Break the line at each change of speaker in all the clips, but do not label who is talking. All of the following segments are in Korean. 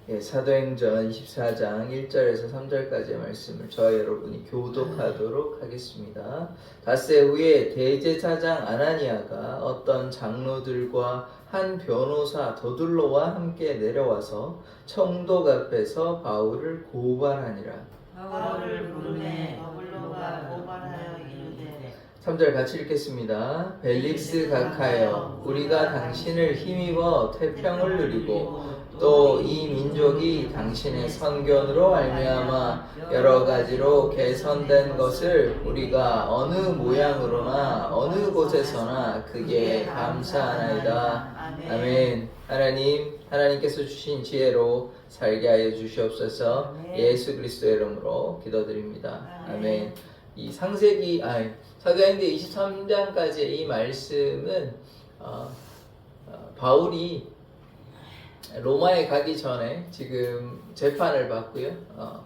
사도행전 24장 1절에서 3절까지의 말씀을 저와 여러분이 교독하도록 하겠습니다. 닷새 후에 대제사장 아나니아가 어떤 장로들과 한 변호사 더둘로와 함께 내려와서 청독 앞에서 바울을 고발하니라.
바울을 부르매 더블로가 고발하여 이르되
3절 같이 읽겠습니다. 벨릭스 각하여, 우리가 당신을 힘입어 태평을 누리고 또 이 민족이 당신의 선견으로 말미암아 여러 가지로 개선된 것을 우리가 어느 모양으로나 어느 곳에서나 크게 감사하나이다. 아멘. 하나님께서 주신 지혜로 살게 하여 주시옵소서. 예수 그리스도의 이름으로 기도드립니다. 아멘. 이 사도행전 23장까지의 이 말씀은 바울이 로마에 가기 전에 지금 재판을 받고요.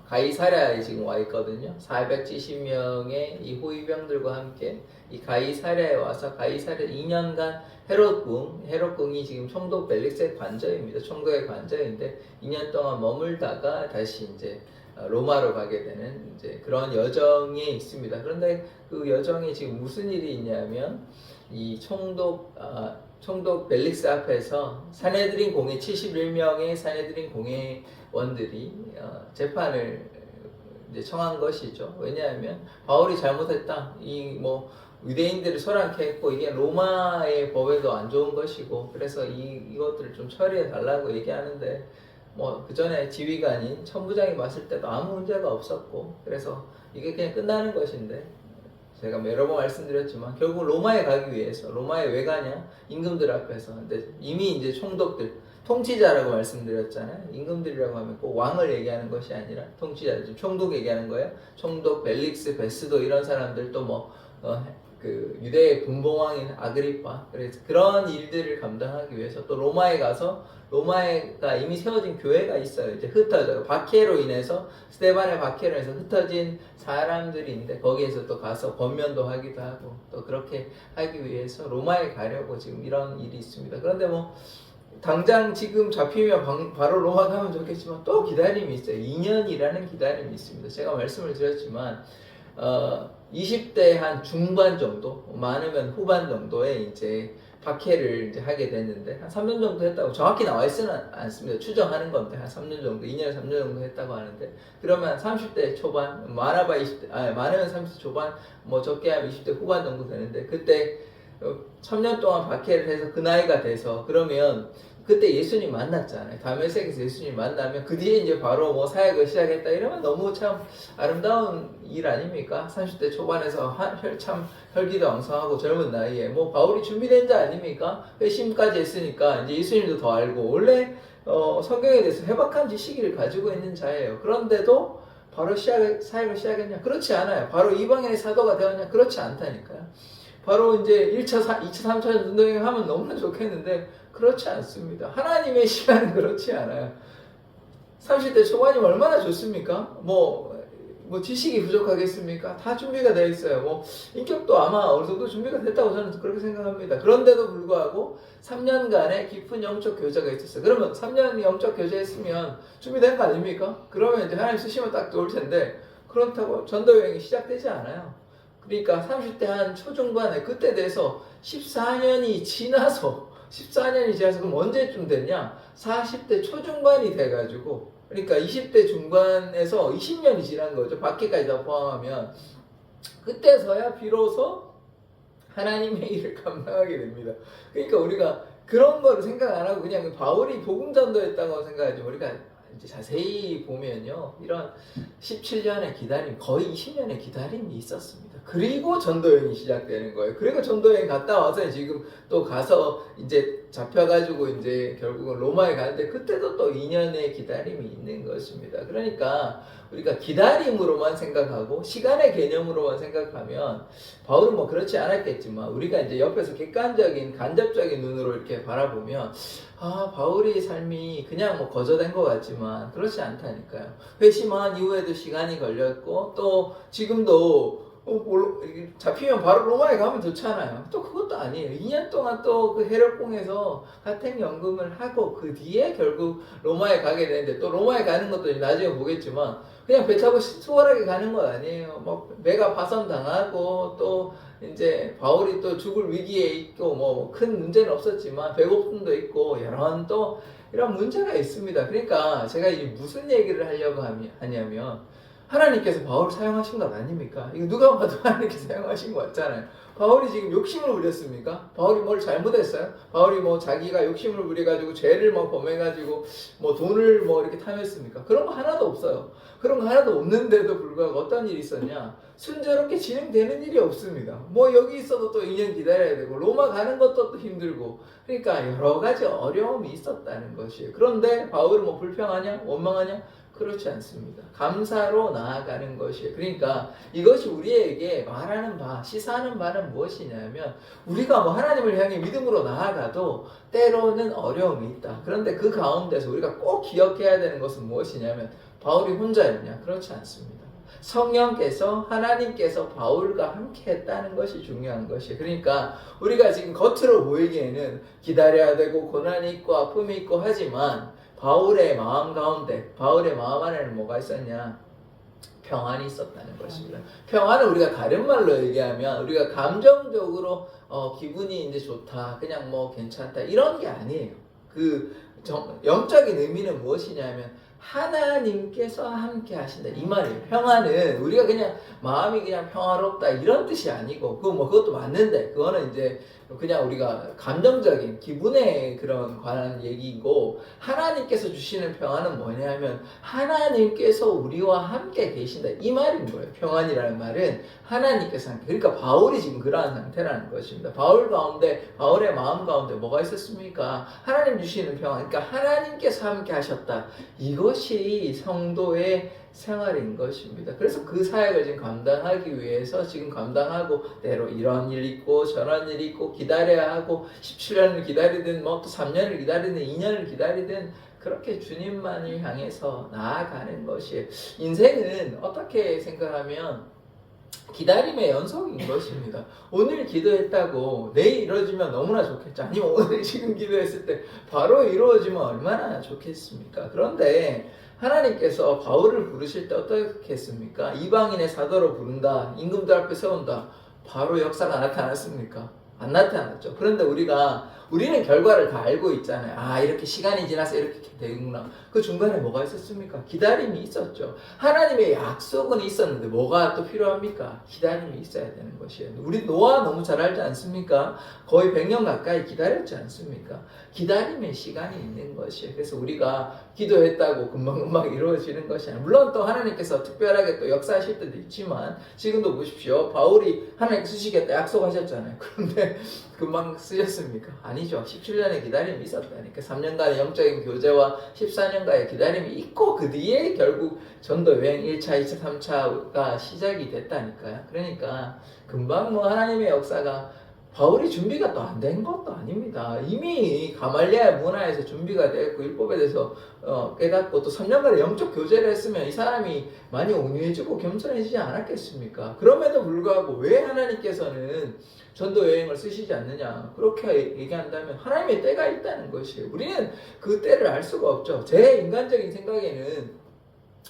가이사랴에 지금 와 있거든요. 470명의 이 호위병들과 함께 이 가이사랴에 와서 가이사랴 2년간 헤롯궁이 지금 총독 벨릭스의 관저입니다. 총독의 관저인데 2년 동안 머물다가 다시 이제 로마로 가게 되는 이제 그런 여정에 있습니다. 그런데 그 여정에 지금 무슨 일이 있냐면 이 총독 벨릭스 앞에서 사내드린 공회 71명의 사내드린 공회원들이 재판을 이제 청한 것이죠. 왜냐하면 바울이 잘못했다. 유대인들을 소란케 했고 이게 로마의 법에도 안 좋은 것이고 그래서 이것들을 좀 처리해 달라고 얘기하는데 그 전에 지휘관인 천부장이 봤을 때도 아무 문제가 없었고 그래서 이게 그냥 끝나는 것인데 제가 여러 번 말씀드렸지만 결국 로마에 가기 위해서 로마에 왜 가냐? 임금들 앞에서. 근데 이미 이제 총독들 통치자라고 말씀드렸잖아요. 임금들이라고 하면 꼭 왕을 얘기하는 것이 아니라 통치자, 총독 얘기하는 거예요. 총독, 벨릭스, 베스도 이런 사람들 또 유대의 분봉왕인 아그리파. 그래서 그런 일들을 감당하기 위해서 또 로마에 가서 로마가 이미 세워진 교회가 있어요. 이제 흩어져 박해로 인해서 스데반의 박해로 인해서 흩어진 사람들인데 거기에서 또 가서 권면도 하기도 하고 또 그렇게 하기 위해서 로마에 가려고 지금 이런 일이 있습니다. 그런데 당장 지금 잡히면 바로 로마 가면 좋겠지만 또 기다림이 있어요. 2년이라는 기다림이 있습니다. 제가 말씀을 드렸지만 20대 한 중반 정도, 많으면 후반 정도에 이제 박해를 이제 하게 됐는데 한 3년 정도 했다고 정확히 나와 있지는 않습니다. 추정하는 건데 한 3년 정도, 2년 3년 정도 했다고 하는데 그러면 30대 초반, 많으면 30대 초반, 적게 하면 20대 후반 정도 되는데 그때 3년 동안 박해를 해서 그 나이가 돼서 그러면 그때 예수님 만났잖아요. 다메섹에서 예수님 만나면 그 뒤에 이제 바로 사역을 시작했다 이러면 너무 참 아름다운 일 아닙니까? 30대 초반에서 참 혈기도 왕성하고 젊은 나이에 바울이 준비된 자 아닙니까? 회심까지 했으니까 이제 예수님도 더 알고 원래 성경에 대해서 해박한 지식을 가지고 있는 자예요. 그런데도 바로 사역을 시작했냐? 그렇지 않아요. 바로 이방인의 사도가 되었냐? 그렇지 않다니까요. 바로 이제 1차, 2차, 3차 전도행 하면 너무나 좋겠는데 그렇지 않습니다. 하나님의 시간은 그렇지 않아요. 30대 초반이면 얼마나 좋습니까? 지식이 부족하겠습니까? 다 준비가 되어 있어요. 인격도 아마 어느 정도 준비가 됐다고 저는 그렇게 생각합니다. 그런데도 불구하고 3년간의 깊은 영적 교제가 있었어요. 그러면 3년 영적 교제했으면 준비된 거 아닙니까? 그러면 이제 하나님 쓰시면 딱 좋을 텐데 그렇다고 전도 여행이 시작되지 않아요. 그러니까 30대 한 초중반에 그때 돼서 14년이 지나서 그럼 언제쯤 됐냐? 40대 초중반이 돼가지고 그러니까 20대 중반에서 20년이 지난 거죠. 박해까지 다 포함하면 그때서야 비로소 하나님의 일을 감당하게 됩니다. 그러니까 우리가 그런 거를 생각 안 하고 그냥 바울이 복음 전도했다고 생각하지 우리가 이제 자세히 보면요. 이런 17년의 기다림, 거의 20년의 기다림이 있었습니다. 그리고 전도여행이 시작되는 거예요. 그리고 전도여행 갔다 와서 지금 또 가서 이제 잡혀가지고 이제 결국은 로마에 가는데 그때도 또 2년의 기다림이 있는 것입니다. 그러니까 우리가 기다림으로만 생각하고 시간의 개념으로만 생각하면 바울은 그렇지 않았겠지만 우리가 이제 옆에서 객관적인 간접적인 눈으로 이렇게 바라보면 바울의 삶이 그냥 거저된 것 같지만 그렇지 않다니까요. 회심한 이후에도 시간이 걸렸고 또 지금도 이게 잡히면 바로 로마에 가면 좋잖아요. 또 그것도 아니에요. 2년 동안 또 그 해력공에서 가택연금을 하고 그 뒤에 결국 로마에 가게 되는데, 또 로마에 가는 것도 나중에 보겠지만 그냥 배 타고 수월하게 가는 거 아니에요. 뭐 배가 파손당하고 또 이제 바울이 또 죽을 위기에 있고 뭐 큰 문제는 없었지만 배고픔도 있고 여러 또 이런 문제가 있습니다. 그러니까 제가 이 무슨 얘기를 하려고 하냐면, 하나님께서 바울을 사용하신 것 아닙니까? 이거 누가 봐도 하나님께서 사용하신 것 같잖아요. 바울이 지금 욕심을 부렸습니까? 바울이 뭘 잘못했어요? 바울이 뭐 자기가 욕심을 부려가지고 죄를 뭐 범해가지고 뭐 돈을 뭐 이렇게 탐했습니까? 그런 거 하나도 없어요. 그런 거 하나도 없는데도 불구하고 어떤 일이 있었냐? 순조롭게 진행되는 일이 없습니다. 뭐 여기 있어도 또 2년 기다려야 되고 로마 가는 것도 또 힘들고, 그러니까 여러 가지 어려움이 있었다는 것이에요. 그런데 바울은 뭐 불평하냐? 원망하냐? 그렇지 않습니다. 감사로 나아가는 것이에요. 그러니까 이것이 우리에게 말하는 바, 시사하는 바는 무엇이냐면, 우리가 뭐 하나님을 향해 믿음으로 나아가도 때로는 어려움이 있다. 그런데 그 가운데서 우리가 꼭 기억해야 되는 것은 무엇이냐면, 바울이 혼자였냐? 그렇지 않습니다. 성령께서, 하나님께서 바울과 함께 했다는 것이 중요한 것이에요. 그러니까 우리가 지금 겉으로 보이기에는 기다려야 되고 고난이 있고 아픔이 있고 하지만, 바울의 마음 가운데, 바울의 마음 안에는 뭐가 있었냐? 평안이 있었다는 것입니다. 평안은 우리가 다른 말로 얘기하면 우리가 감정적으로 기분이 이제 좋다, 그냥 뭐 괜찮다, 이런 게 아니에요. 그 영적인 의미는 무엇이냐면, 하나님께서 함께 하신다, 이 말이에요. 평안은 우리가 그냥 마음이 그냥 평화롭다 이런 뜻이 아니고, 그것도 맞는데 그거는 이제 그냥 우리가 감정적인 기분에 그런 관한 얘기고, 하나님께서 주시는 평안은 뭐냐면 하나님께서 우리와 함께 계신다, 이 말인 거예요. 평안이라는 말은 하나님께서 함께. 그러니까 바울이 지금 그러한 상태라는 것입니다. 바울 가운데, 바울의 마음 가운데 뭐가 있었습니까? 하나님 주시는 평안, 그러니까 하나님께서 함께 하셨다, 이것이 성도의 생활인 것입니다. 그래서 그 사역을 지금 감당하기 위해서 지금 감당하고, 때로 이런 일이 있고 저런 일이 있고 기다려야 하고, 17년을 기다리든 뭐 또 3년을 기다리든 2년을 기다리든 그렇게 주님만을 향해서 나아가는 것이에요. 인생은 어떻게 생각하면 기다림의 연속인 것입니다. 오늘 기도했다고 내일 이루어지면 너무나 좋겠죠. 아니면 오늘 지금 기도했을 때 바로 이루어지면 얼마나 좋겠습니까? 그런데 하나님께서 바울을 부르실 때 어떻게 했습니까? 이방인의 사도로 부른다, 임금들 앞에 세운다, 바로 역사가 나타났습니까? 안 나타났죠. 그런데 우리는 결과를 다 알고 있잖아요. 아, 이렇게 시간이 지나서 이렇게 되는구나. 그 중간에 뭐가 있었습니까? 기다림이 있었죠. 하나님의 약속은 있었는데 뭐가 또 필요합니까? 기다림이 있어야 되는 것이에요. 우리 노아 너무 잘 알지 않습니까? 거의 100년 가까이 기다렸지 않습니까? 기다림의 시간이 있는 것이에요. 그래서 우리가 기도했다고 금방금방 이루어지는 것이 아니라, 물론 또 하나님께서 특별하게 또 역사하실 때도 있지만, 지금도 보십시오. 바울이 하나님께 쓰시겠다 약속하셨잖아요. 그런데 금방 쓰셨습니까? 아니죠. 17년의 기다림이 있었다니까. 3년간의 영적인 교제와 14년간의 기다림이 있고, 그 뒤에 결국 전도 여행 1차, 2차, 3차가 시작이 됐다니까요. 그러니까 금방 뭐 하나님의 역사가, 바울이 준비가 또 안 된 것도 아닙니다. 이미 가말리아 문화에서 준비가 됐고 율법에 대해서 깨닫고 또 3년간의 영적 교제를 했으면 이 사람이 많이 온유해지고 겸손해지지 않았겠습니까? 그럼에도 불구하고 왜 하나님께서는 전도 여행을 쓰시지 않느냐, 그렇게 얘기한다면 하나님의 때가 있다는 것이에요. 우리는 그 때를 알 수가 없죠. 제 인간적인 생각에는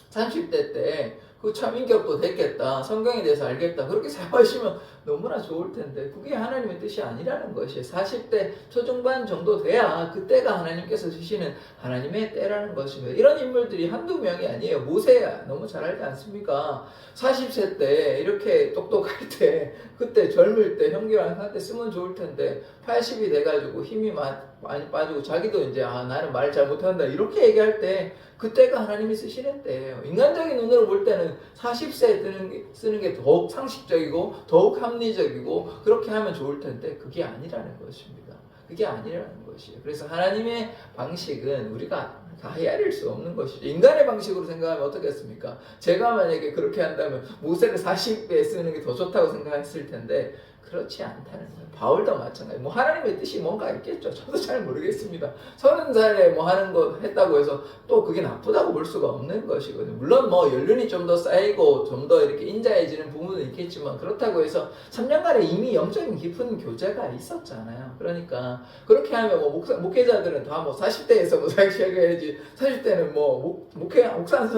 30대 때 그 참 인격도 됐겠다, 성경에 대해서 알겠다, 그렇게 생각하시면 너무나 좋을 텐데 그게 하나님의 뜻이 아니라는 것이에요. 40대 초중반 정도 돼야 그때가 하나님께서 주시는 하나님의 때라는 것입니다. 이런 인물들이 한두 명이 아니에요. 모세야 너무 잘 알지 않습니까? 40세 때 이렇게 똑똑할 때, 그때 젊을 때 형기랑 할 때 쓰면 좋을 텐데 80이 돼가지고 힘이 많이 빠지고 자기도 이제 나는 말 잘 못한다 이렇게 얘기할 때, 그때가 하나님이 쓰시는 때예요. 인간적인 눈으로 볼 때는 40세에 쓰는 게 더욱 상식적이고 더욱 합리적이고 그렇게 하면 좋을 텐데 그게 아니라는 것입니다. 그게 아니라는 것이에요. 그래서 하나님의 방식은 우리가 다 헤아릴 수 없는 것이죠. 인간의 방식으로 생각하면 어떻겠습니까? 제가 만약에 그렇게 한다면 모세를 40배 쓰는 게 더 좋다고 생각했을 텐데 그렇지 않다는 거예요. 바울도 마찬가지. 뭐 하나님의 뜻이 뭔가 있겠죠. 저도 잘 모르겠습니다. 30살에 뭐 하는 거 했다고 해서 또 그게 나쁘다고 볼 수가 없는 것이거든요. 물론 뭐 연륜이 좀 더 쌓이고 좀 더 이렇게 인자해지는 부분은 있겠지만 그렇다고 해서 3년간에 이미 영적인 깊은 교제가 있었잖아요. 그러니까 그렇게 하면 뭐 목회자들은 다 뭐 40대에서 뭐 사역해야지 40대는 뭐 목사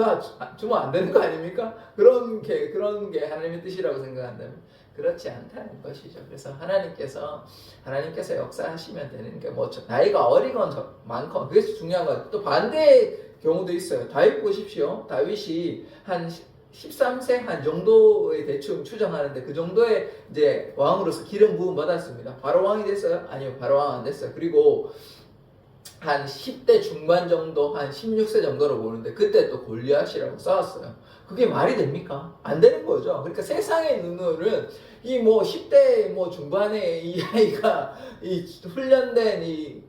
주면 안 되는 거 아닙니까? 그런 게 하나님의 뜻이라고 생각한다면 그렇지 않다는 것이죠. 그래서 하나님께서 역사하시면 되는 게 뭐 나이가 어리건 많건 그게 중요한 거예요. 또 반대의 경우도 있어요. 다윗 보십시오. 다윗이 한 13세 한 정도의 대충 추정하는데 그 정도의 이제 왕으로서 기름 부음 받았습니다. 바로 왕이 됐어요? 아니요, 바로 왕 안 됐어요. 그리고 한 10대 중반 정도, 한 16세 정도로 보는데 그때 또 골리앗이라고 싸웠어요. 그게 말이 됩니까? 안 되는 거죠. 그러니까 세상의 눈으로는 이 뭐 10대 뭐 중반에 이 아이가 이 훈련된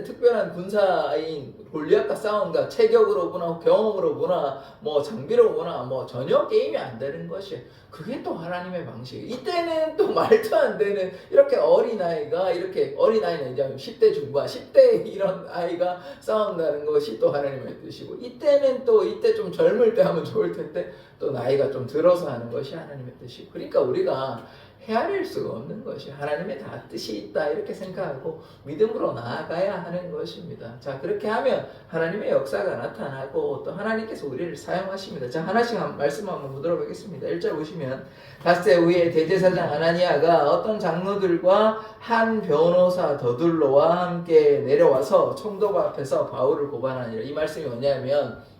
특별한 군사인 골리앗과 싸운다. 체격으로 보나 경험으로 보나 뭐 장비로 보나 뭐 전혀 게임이 안 되는 것이 그게 또 하나님의 방식이에요. 이때는 또 말도 안 되는 이렇게 어린아이가 이렇게 어린아이는 이제 10대 중반 10대 이런 아이가 싸운다는 것이 또 하나님의 뜻이고 이때는 또 이때 좀 젊을 때 하면 좋을 텐데 또 나이가 좀 들어서 하는 것이 하나님의 뜻이고 그러니까 우리가 헤아릴 수가 없는 것이 하나님의 다 뜻이 있다 이렇게 생각하고 믿음으로 나아가야 하는 것입니다. 자 그렇게 하면 하나님의 역사가 나타나고 또 하나님께서 우리를 사용하십니다. 자 하나씩 말씀 한번 보도록 하겠습니다. 1절 보시면 닷새 후에 대제사장 아나니아가 어떤 장로들과 한 변호사 더둘로와 함께 내려와서 총독 앞에서 바울을 고발하니라. 이 말씀이 뭐냐면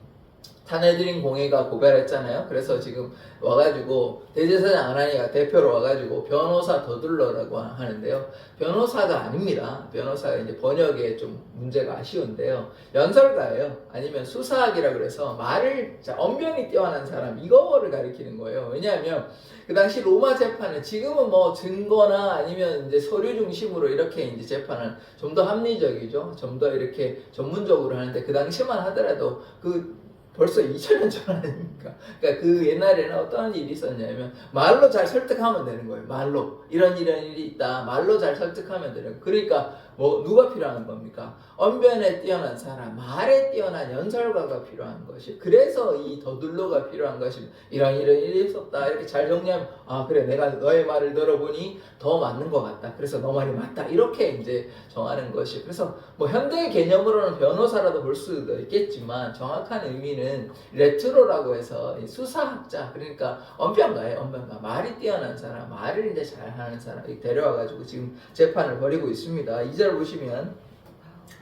사내들인 공회가 고발했잖아요. 그래서 지금 와가지고 대제사장 아나니아가 대표로 와가지고 변호사 더둘러라고 하는데요. 변호사가 아닙니다. 변호사가 이제 번역에 좀 문제가 아쉬운데요. 연설가예요. 아니면 수사학이라 그래서 말을 언변이 뛰어난 사람 이거를 가리키는 거예요. 왜냐하면 그 당시 로마 재판은 지금은 뭐 증거나 아니면 이제 서류 중심으로 이렇게 이제 재판은 좀 더 합리적이죠. 좀 더 이렇게 전문적으로 하는데 그 당시만 하더라도 벌써 2000년 전 아닙니까? 그러니까 그 옛날에는 어떤 일이 있었냐면 말로 잘 설득하면 되는 거예요. 말로 이런 일이 있다. 말로 잘 설득하면 되는 거예요. 그러니까 뭐 누가 필요한 겁니까? 언변에 뛰어난 사람, 말에 뛰어난 연설가가 필요한 것이. 그래서 이 더둘로가 필요한 것입니다. 이런 일이 있었다. 이렇게 잘 정리하면 아 그래 내가 너의 말을 들어보니 더 맞는 것 같다. 그래서 너 말이 맞다. 이렇게 이제 정하는 것이. 그래서 뭐 현대 개념으로는 변호사라도 볼 수도 있겠지만 정확한 의미는 레트로라고 해서 수사학자 그러니까 언변가예요. 언변가 말이 뛰어난 사람, 말을 이제 잘하는 사람 데려와가지고 지금 재판을 벌이고 있습니다. 2절 보시면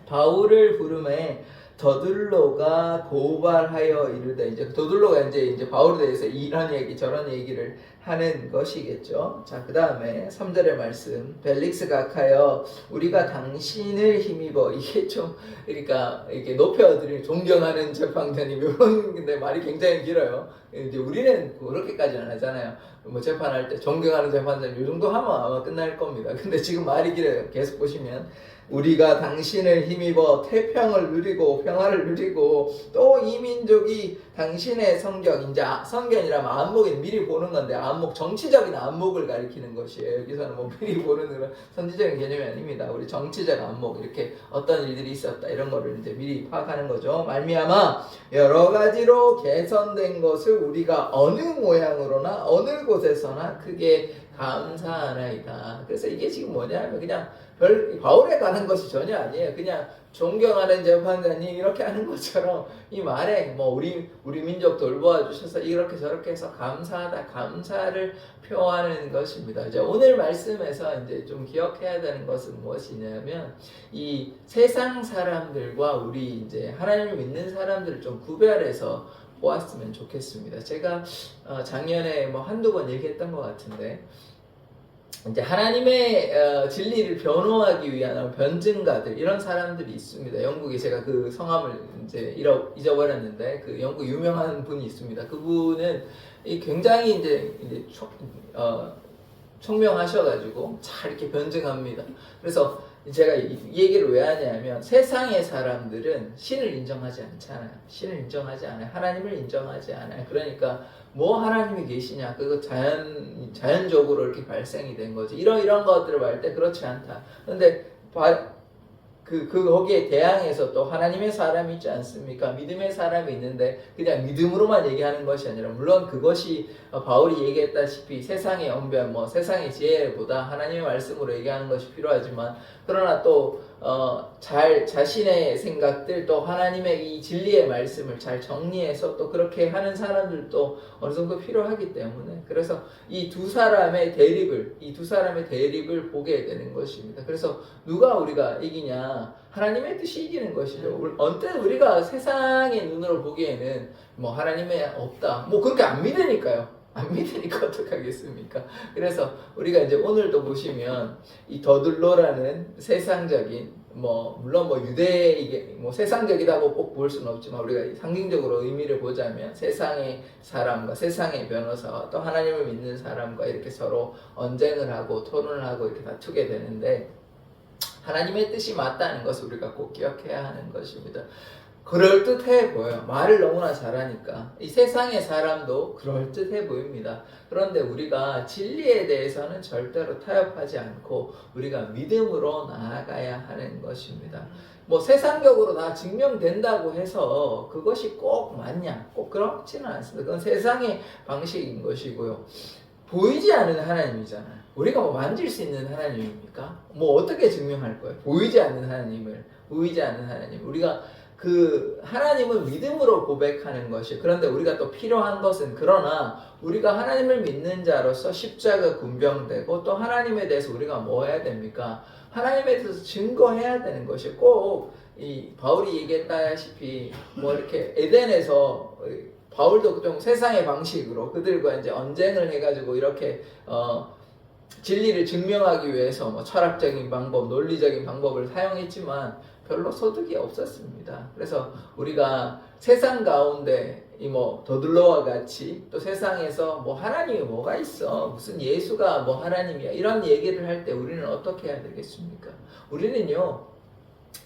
바울을 부르매 더둘로가 고발하여 이르되 이제 더둘로가 이제 바울에 대해서 이런 얘기 저런 얘기를 하는 것이겠죠. 자, 그 다음에 3절의 말씀 벨릭스가 악하여 우리가 당신을 힘입어 이게 좀 그러니까 이렇게 높여드리는 존경하는 재판장님 이런 근데 말이 굉장히 길어요. 이제 우리는 그렇게까지는 하잖아요. 뭐 재판할 때 존경하는 재판장님 이 정도 하면 아마 끝날 겁니다. 근데 지금 말이 길어요. 계속 보시면 우리가 당신을 힘입어 태평을 누리고 평화를 누리고 또 이 민족이 당신의 성경 이제 성경이라면 안목이 미리 보는 건데 안목 정치적인 안목을 가리키는 것이에요. 여기서는 뭐 미리 보는 그런 선지적인 개념이 아닙니다. 우리 정치적 안목 이렇게 어떤 일들이 있었다 이런 거를 이제 미리 파악하는 거죠. 말미암아 여러 가지로 개선된 것을 우리가 어느 모양으로나 어느 곳에서나 크게 감사하나이다. 그래서 이게 지금 뭐냐면 그냥 바울에 관한 것이 전혀 아니에요. 그냥 존경하는 재판장님 이렇게 하는 것처럼 이 말에 뭐 우리 민족 돌보아 주셔서 이렇게 저렇게 해서 감사하다 감사를 표하는 것입니다. 이제 오늘 말씀에서 이제 좀 기억해야 되는 것은 무엇이냐면 이 세상 사람들과 우리 이제 하나님을 믿는 사람들을 좀 구별해서 보았으면 좋겠습니다. 제가 작년에 뭐 한두 번 얘기했던 것 같은데 이제 하나님의 진리를 변호하기 위한 변증가들 이런 사람들이 있습니다. 영국에 제가 그 성함을 이제 잊어버렸는데 그 영국 유명한 분이 있습니다. 그분은 굉장히 이제 총명하셔가지고 잘 이렇게 변증합니다. 그래서 제가 이 얘기를 왜 하냐면 세상의 사람들은 신을 인정하지 않잖아요. 신을 인정하지 않아요. 하나님을 인정하지 않아요. 그러니까 뭐 하나님이 계시냐? 그거 자연적으로 이렇게 발생이 된 거지. 이런 것들을 말 때 그렇지 않다. 근데 거기에 대항해서 또 하나님의 사람이 있지 않습니까? 믿음의 사람이 있는데 그냥 믿음으로만 얘기하는 것이 아니라 물론 그것이 바울이 얘기했다시피 세상의 언변, 뭐 세상의 지혜보다 하나님의 말씀으로 얘기하는 것이 필요하지만 그러나 또 자신의 생각들 또 하나님의 이 진리의 말씀을 잘 정리해서 또 그렇게 하는 사람들도 어느 정도 필요하기 때문에 그래서 이 두 사람의 대립을 보게 되는 것입니다. 그래서 누가 우리가 이기냐? 하나님의 뜻이 이기는 것이죠. 언뜻 우리가 세상의 눈으로 보기에는 뭐 하나님의 없다. 뭐 그렇게 안 믿으니까요. 안 믿으니까 어떡하겠습니까? 그래서 우리가 이제 오늘도 보시면 이 더둘로라는 세상적인 물론 이게 세상적이라고 꼭 볼 수는 없지만 우리가 상징적으로 의미를 보자면 세상의 사람과 세상의 변호사와 또 하나님을 믿는 사람과 이렇게 서로 언쟁을 하고 토론을 하고 이렇게 다투게 되는데 하나님의 뜻이 맞다는 것을 우리가 꼭 기억해야 하는 것입니다. 그럴듯해 보여요. 말을 너무나 잘하니까. 이 세상의 사람도 그럴듯해 보입니다. 그런데 우리가 진리에 대해서는 절대로 타협하지 않고 우리가 믿음으로 나아가야 하는 것입니다. 세상적으로 다 증명된다고 해서 그것이 꼭 맞냐? 꼭 그렇지는 않습니다. 그건 세상의 방식인 것이고요. 보이지 않는 하나님이잖아요. 우리가 만질 수 있는 하나님입니까? 어떻게 증명할 거예요? 보이지 않는 하나님. 우리가 그 하나님을 믿음으로 고백하는 것이 그런데 우리가 또 필요한 것은 그러나 우리가 하나님을 믿는 자로서 십자가 군병되고 또 하나님에 대해서 우리가 뭐 해야 됩니까? 하나님에 대해서 증거해야 되는 것이 꼭 이 바울이 얘기했다시피 이렇게 에덴에서 바울도 좀 세상의 방식으로 그들과 이제 언쟁을 해가지고 이렇게 진리를 증명하기 위해서 철학적인 방법, 논리적인 방법을 사용했지만 별로 소득이 없었습니다. 그래서 우리가 세상 가운데 더둘로와 같이 또 세상에서 하나님이 뭐가 있어? 무슨 예수가 하나님이야? 이런 얘기를 할 때 우리는 어떻게 해야 되겠습니까? 우리는요.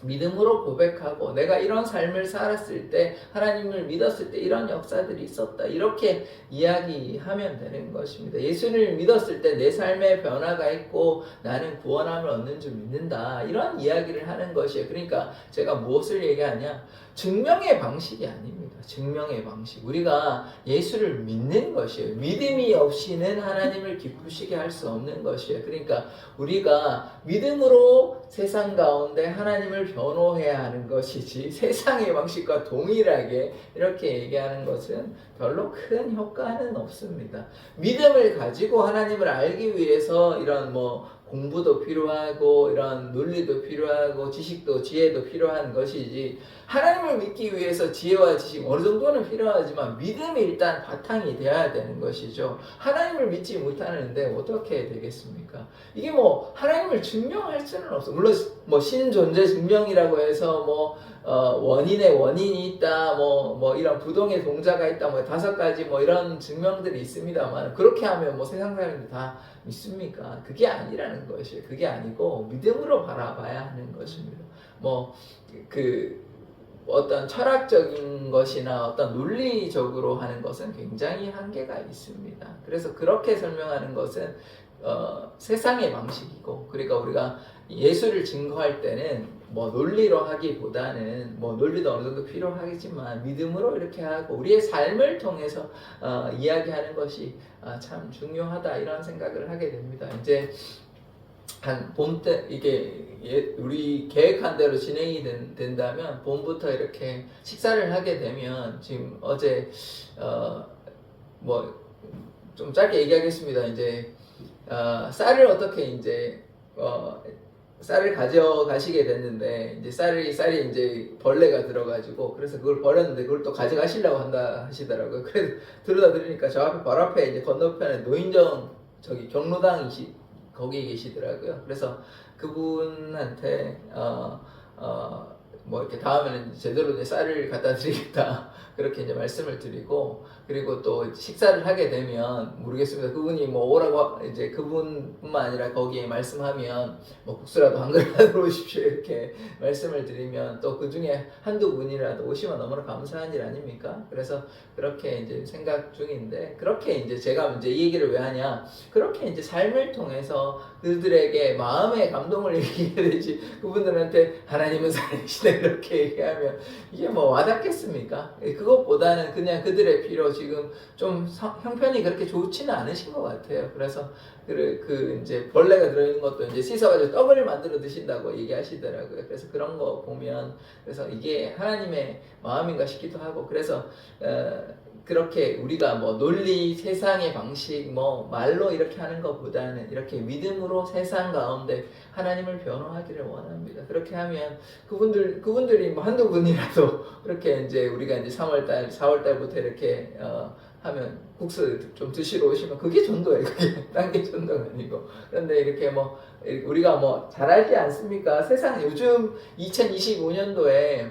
믿음으로 고백하고 내가 이런 삶을 살았을 때 하나님을 믿었을 때 이런 역사들이 있었다 이렇게 이야기하면 되는 것입니다. 예수를 믿었을 때 내 삶에 변화가 있고 나는 구원함을 얻는 줄 믿는다 이런 이야기를 하는 것이에요. 그러니까 제가 무엇을 얘기하냐? 증명의 방식이 아닙니다. 증명의 방식. 우리가 예수를 믿는 것이에요. 믿음이 없이는 하나님을 기쁘시게 할 수 없는 것이에요. 그러니까 우리가 믿음으로 세상 가운데 하나님을 변호해야 하는 것이지 세상의 방식과 동일하게 이렇게 얘기하는 것은 별로 큰 효과는 없습니다. 믿음을 가지고 하나님을 알기 위해서 이런 공부도 필요하고 이런 논리도 필요하고 지식도 지혜도 필요한 것이지 하나님을 믿기 위해서 지혜와 지식 어느 정도는 필요하지만 믿음이 일단 바탕이 돼야 되는 것이죠. 하나님을 믿지 못하는데 어떻게 되겠습니까? 이게 하나님을 증명할 수는 없어. 물론 신존재 증명이라고 해서 원인의 원인이 있다 이런 부동의 동자가 있다 5가지 이런 증명들이 있습니다만 그렇게 하면 세상 사람들이 다 믿습니까? 그게 아니라는 것이에요. 그게 아니고 믿음으로 바라봐야 하는 것입니다. 어떤 철학적인 것이나 어떤 논리적으로 하는 것은 굉장히 한계가 있습니다. 그래서 그렇게 설명하는 것은 세상의 방식이고 그러니까 우리가 예수를 증거할 때는 논리로 하기보다는 논리도 어느 정도 필요하겠지만 믿음으로 이렇게 하고 우리의 삶을 통해서 이야기하는 것이 참 중요하다 이런 생각을 하게 됩니다. 이제 한 봄 때 이게 우리 계획한 대로 진행이 된다면 봄부터 이렇게 식사를 하게 되면 지금 어제 좀 짧게 얘기하겠습니다. 이제 쌀을 어떻게 이제 쌀을 가져가시게 됐는데 이제 쌀이 이제 벌레가 들어가지고 그래서 그걸 버렸는데 그걸 또 가져가시려고 한다 하시더라고요. 그래서 들여다 드리니까 저 앞에 바로 앞에 이제 건너편에 노인정 경로당 거기 계시더라고요. 그래서 그분한테 이렇게 다음에는 제대로 쌀을 갖다 드리겠다 그렇게 이제 말씀을 드리고, 그리고 또 식사를 하게 되면 모르겠습니다. 그분이 뭐 오라고 이제 그분뿐만 아니라 거기에 말씀하면 뭐 국수라도 한 그릇 들어오십시오 이렇게 말씀을 드리면 또 그 중에 한두 분이라도 오시면 너무나 감사한 일 아닙니까? 그래서 그렇게 이제 생각 중인데, 그렇게 이제 제가 이제 이 얘기를 왜 하냐, 그렇게 이제 삶을 통해서 그들에게 마음의 감동을 얘기해야 되지, 그분들한테 하나님은 살아계시다 이렇게 얘기하면 이게 뭐 와닿겠습니까? 그것보다는 그냥 그들의 필요, 지금 좀 형편이 그렇게 좋지는 않으신 것 같아요. 그래서 그 이제 벌레가 들어있는 것도 이제 씻어가지고 떡을 만들어 드신다고 얘기하시더라고요. 그래서 그런 거 보면, 그래서 이게 하나님의 마음인가 싶기도 하고, 그래서 그렇게 우리가 뭐 논리, 세상의 방식, 뭐 말로 이렇게 하는 것보다는 이렇게 믿음으로 세상 가운데 하나님을 변호하기를 원합니다. 그렇게 하면 그분들이 뭐 한두 분이라도 그렇게 이제 우리가 이제 3월달, 4월달부터 이렇게 하면 국수 좀 드시러 오시면 그게 전도예요. 그게 딴 게 전도가 아니고. 그런데 이렇게 뭐 우리가 뭐 잘 알지 않습니까? 세상 요즘 2025년도에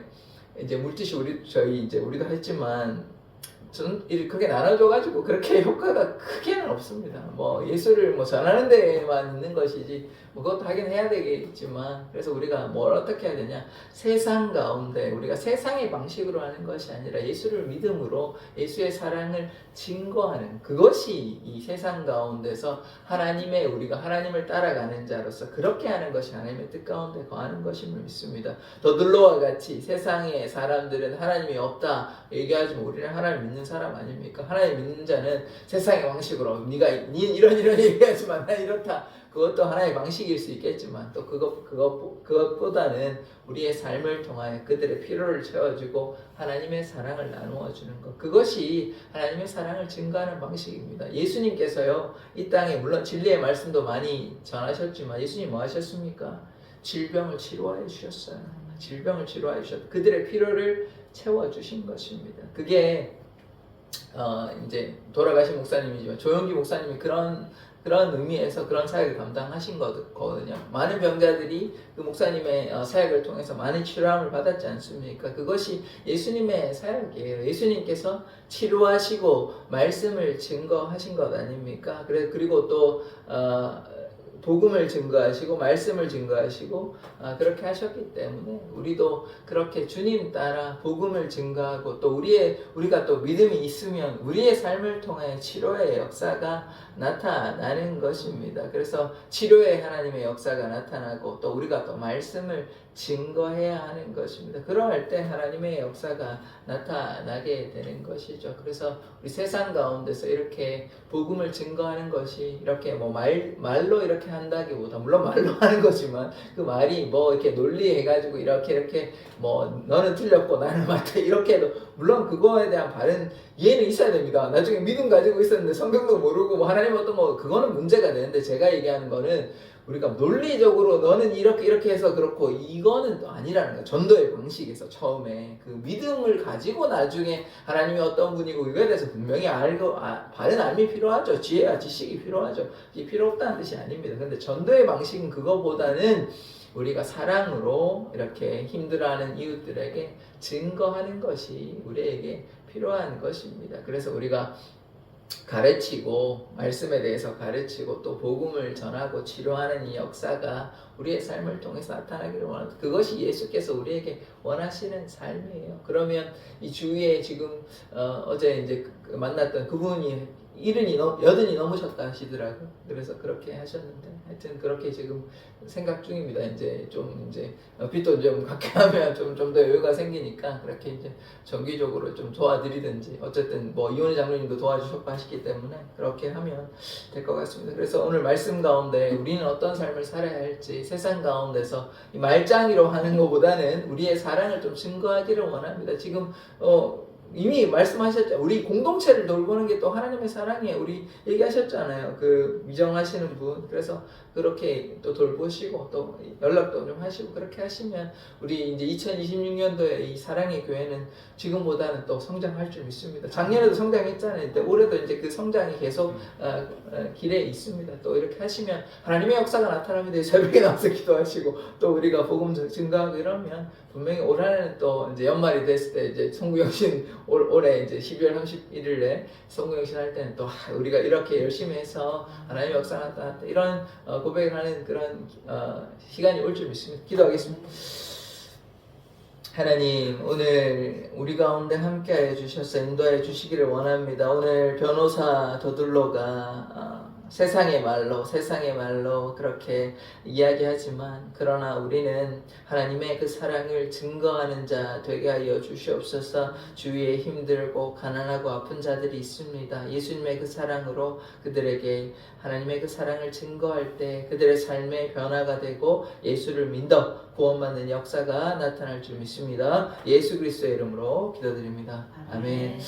이제 물티슈 우리도 했지만 그렇게 나눠줘가지고 그렇게 효과가 크게는 없습니다. 뭐 예수를 뭐 전하는 데만 있는 것이지, 뭐 그것도 하긴 해야 되겠지만, 그래서 우리가 뭘 어떻게 해야 되냐, 세상 가운데 우리가 세상의 방식으로 하는 것이 아니라 예수를 믿음으로 예수의 사랑을 증거하는, 그것이 이 세상 가운데서 우리가 하나님을 따라가는 자로서 그렇게 하는 것이 하나님의 뜻 가운데 거하는 것임을 믿습니다. 더들로와 같이 세상의 사람들은 하나님이 없다 얘기하지만 우리는 하나님 믿는 사람 아닙니까? 하나님 믿는 자는 세상의 방식으로 네가 이런 얘기하지만 나 이렇다, 그것도 하나의 방식일 수 있겠지만 또 그것보다는 우리의 삶을 통하여 그들의 필요를 채워주고 하나님의 사랑을 나누어 주는 것, 그것이 하나님의 사랑을 증거하는 방식입니다. 예수님께서요, 이 땅에 물론 진리의 말씀도 많이 전하셨지만 예수님 뭐 하셨습니까? 질병을 치료하여 주셨어요. 질병을 치료하여 주셨어요. 그들의 필요를 채워주신 것입니다. 그게 이제 돌아가신 목사님이지만 조영기 목사님이 그런 의미에서 그런 사역을 감당하신 거거든요. 많은 병자들이 그 목사님의 사역을 통해서 많은 치료함을 받았지 않습니까? 그것이 예수님의 사역이에요. 예수님께서 치료하시고 말씀을 증거하신 것 아닙니까? 그리고 또 복음을 증거하시고 말씀을 증거하시고 그렇게 하셨기 때문에 우리도 그렇게 주님 따라 복음을 증거하고 또 우리가 또 믿음이 있으면 우리의 삶을 통해 치료의 역사가 나타나는 것입니다. 그래서 치료의 하나님의 역사가 나타나고 또 우리가 또 말씀을 증거해야 하는 것입니다. 그러할 때 하나님의 역사가 나타나게 되는 것이죠. 그래서 우리 세상 가운데서 이렇게 복음을 증거하는 것이 이렇게 뭐 말로 이렇게 한다기보다, 물론 말로 하는 거지만 그 말이 뭐 이렇게 논리해가지고 이렇게 뭐 너는 틀렸고 나는 맞다 이렇게 해도 물론 그거에 대한 바른 이해는 있어야 됩니다. 나중에 믿음 가지고 있었는데 성경도 모르고 뭐 하나님 어떤 거 그거는 문제가 되는데, 제가 얘기하는 거는 우리가 논리적으로 너는 이렇게 해서 그렇고 이거는 또 아니라는 거예요. 전도의 방식에서 처음에 그 믿음을 가지고 나중에 하나님이 어떤 분이고 이거에 대해서 분명히 알고 바른 알미 필요하죠. 지혜와 지식이 필요하죠. 이게 필요 없다는 뜻이 아닙니다. 근데 전도의 방식은 그거보다는 우리가 사랑으로 이렇게 힘들어하는 이웃들에게 증거하는 것이 우리에게 필요한 것입니다. 그래서 우리가 가르치고 말씀에 대해서 가르치고 또 복음을 전하고 치료하는 이 역사가 우리의 삶을 통해서 나타나기를 원합니다. 그것이 예수께서 우리에게 원하시는 삶이에요. 그러면 이 주위에 지금 어제 이제 만났던 그분이 80이 넘으셨다 하시더라고요. 그래서 그렇게 하셨는데 하여튼 그렇게 지금 생각 중입니다. 이제 빚도 좀 갚게 하면 좀 더 여유가 생기니까 그렇게 이제 정기적으로 좀 도와드리든지, 어쨌든 뭐 이혼의 장로님도 도와주셨고 하시기 때문에 그렇게 하면 될 것 같습니다. 그래서 오늘 말씀 가운데 우리는 어떤 삶을 살아야 할지, 세상 가운데서 이 말짱이로 하는 것보다는 우리의 사랑을 좀 증거하기를 원합니다. 지금 이미 말씀하셨죠. 우리 공동체를 돌보는 게 또 하나님의 사랑이에요. 우리 얘기하셨잖아요. 그 위정하시는 분. 그래서 그렇게 또 돌보시고 또 연락도 좀 하시고 그렇게 하시면 우리 이제 2026년도에 이 사랑의 교회는 지금보다는 또 성장할 줄 믿습니다. 작년에도 성장했잖아요. 근데 올해도 이제 그 성장이 계속 길에 있습니다. 또 이렇게 하시면 하나님의 역사가 나타납니다. 새벽에 나와서 기도하시고 또 우리가 복음 증거하고 이러면 분명히 올 한해는 또 이제 연말이 됐을 때 이제 송구영신 올해 이제 12월 31일에 성공영신 할 때는 또 우리가 이렇게 열심히 해서 하나님의 역사 나타났다 이런 고백을 하는 그런 시간이 올 줄 믿습니다. 기도하겠습니다. 하나님, 오늘 우리 가운데 함께하여 주셔서 인도하여 주시기를 원합니다. 오늘 변호사 더둘로가 세상의 말로 그렇게 이야기하지만 그러나 우리는 하나님의 그 사랑을 증거하는 자 되게 하여 주시옵소서. 주위에 힘들고 가난하고 아픈 자들이 있습니다. 예수님의 그 사랑으로 그들에게 하나님의 그 사랑을 증거할 때 그들의 삶의 변화가 되고 예수를 믿어 구원받는 역사가 나타날 줄 믿습니다. 예수 그리스도의 이름으로 기도드립니다. 아멘.